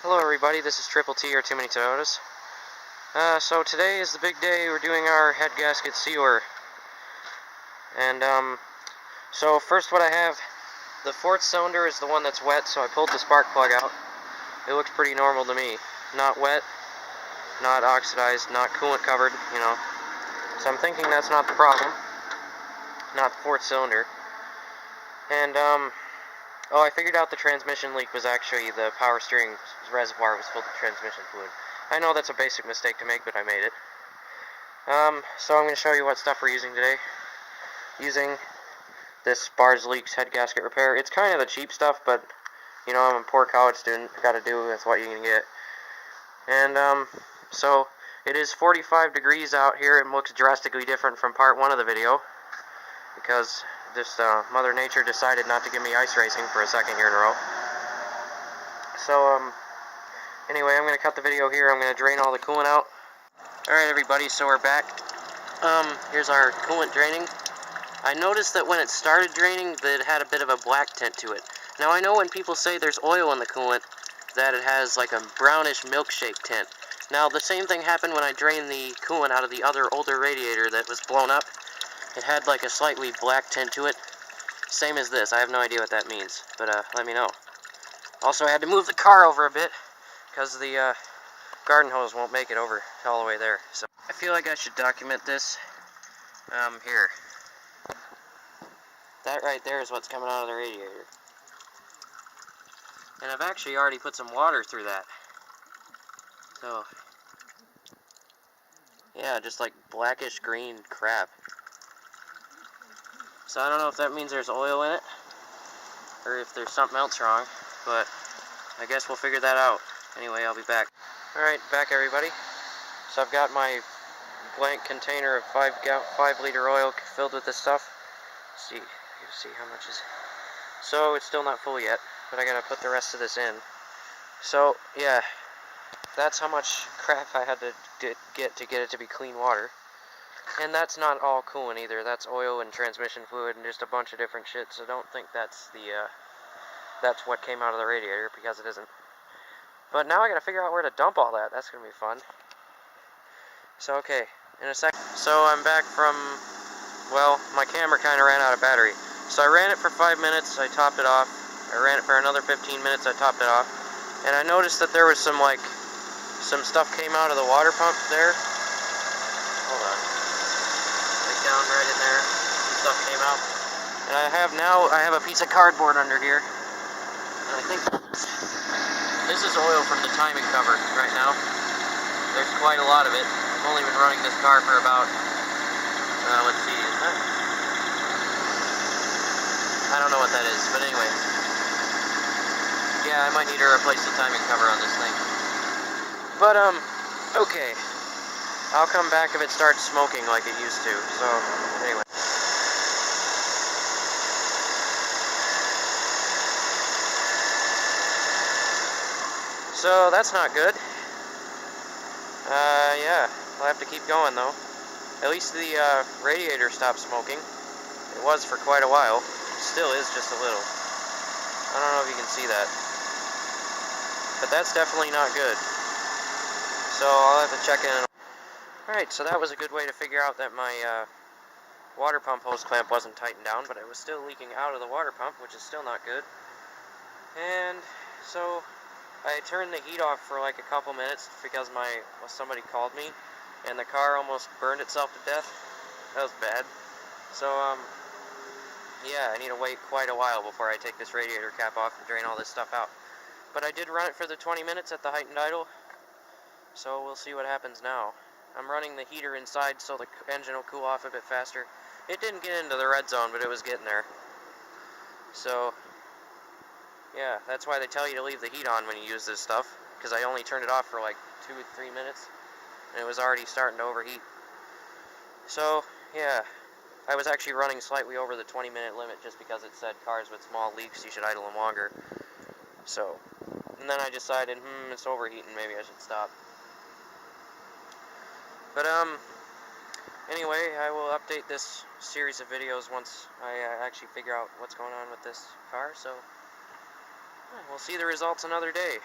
Hello everybody, this is Triple T or Too Many Toyotas. So today is the big day. We're doing our head gasket sealer. And so first what I have, the fourth cylinder is the one that's wet, so I pulled the spark plug out. It looks pretty normal to me. Not wet, not oxidized, not coolant covered, you know. So I'm thinking that's not the problem. Not the fourth cylinder. And oh, I figured out the transmission leak was actually the power steering reservoir was filled with transmission fluid. I know that's a basic mistake to make, but I made it. So I'm going to show you what stuff we're using today. Using this Bars Leaks head gasket repair. It's kind of the cheap stuff, but you know, I'm a poor college student. Got to do with what you can get. And so it is 45 degrees out here. It looks drastically different from part 1 of the video because just Mother Nature decided not to give me ice racing for a second year in a row. So anyway, I'm going to cut the video here. I'm going to drain all the coolant out. Alright everybody, so we're back. Here's our coolant draining. I noticed that when it started draining that it had a bit of a black tint to it. Now I know when people say there's oil in the coolant that it has like a brownish milkshake tint. Now the same thing happened when I drained the coolant out of the other older radiator that was blown up. It had like a slightly black tint to it. Same as this. I have no idea what that means, but let me know. Also, I had to move the car over a bit because the garden hose won't make it over all the way there. So I feel like I should document this here. That right there is what's coming out of the radiator. And I've actually already put some water through that. So, yeah, just like blackish green crap. So I don't know if that means there's oil in it, or if there's something else wrong, but I guess we'll figure that out. Anyway, I'll be back. Alright, back everybody. So I've got my blank container of 5 liter oil filled with this stuff. Let's see, how much is. So it's still not full yet, but I gotta put the rest of this in. So yeah, that's how much crap I had to get it to be clean water. And that's not all coolant either. That's oil and transmission fluid and just a bunch of different shit. So don't think that's that's what came out of the radiator, because it isn't. But now I gotta figure out where to dump all that. That's gonna be fun. So okay, in a sec. So I'm back from, well, my camera kind of ran out of battery. So I ran it for 5 minutes. I topped it off. I ran it for another 15 minutes. I topped it off. And I noticed that there was some stuff came out of the water pump there. Hold on. Down right in there, some stuff came out, and I have a piece of cardboard under here, and I think this is oil from the timing cover right now. There's quite a lot of it. I've only been running this car for about, let's see, is that? I don't know what that is, but anyway, yeah, I might need to replace the timing cover on this thing. But okay. I'll come back if it starts smoking like it used to, so, anyway. So, that's not good. Yeah, I'll have to keep going, though. At least the, radiator stopped smoking. It was for quite a while. It still is just a little. I don't know if you can see that. But that's definitely not good. So, I'll have to check in. Alright, so that was a good way to figure out that my water pump hose clamp wasn't tightened down, but it was still leaking out of the water pump, which is still not good. And so I turned the heat off for like a couple minutes because somebody called me, and the car almost burned itself to death. That was bad. So yeah, I need to wait quite a while before I take this radiator cap off and drain all this stuff out. But I did run it for the 20 minutes at the heightened idle, so we'll see what happens now. I'm running the heater inside so the engine will cool off a bit faster. It didn't get into the red zone, but it was getting there. So, yeah, that's why they tell you to leave the heat on when you use this stuff, because I only turned it off for like 2 or 3 minutes, and it was already starting to overheat. So, yeah, I was actually running slightly over the 20-minute limit just because it said cars with small leaks, you should idle them longer. So, and then I decided, it's overheating, maybe I should stop. But, anyway, I will update this series of videos once I actually figure out what's going on with this car, so we'll see the results another day.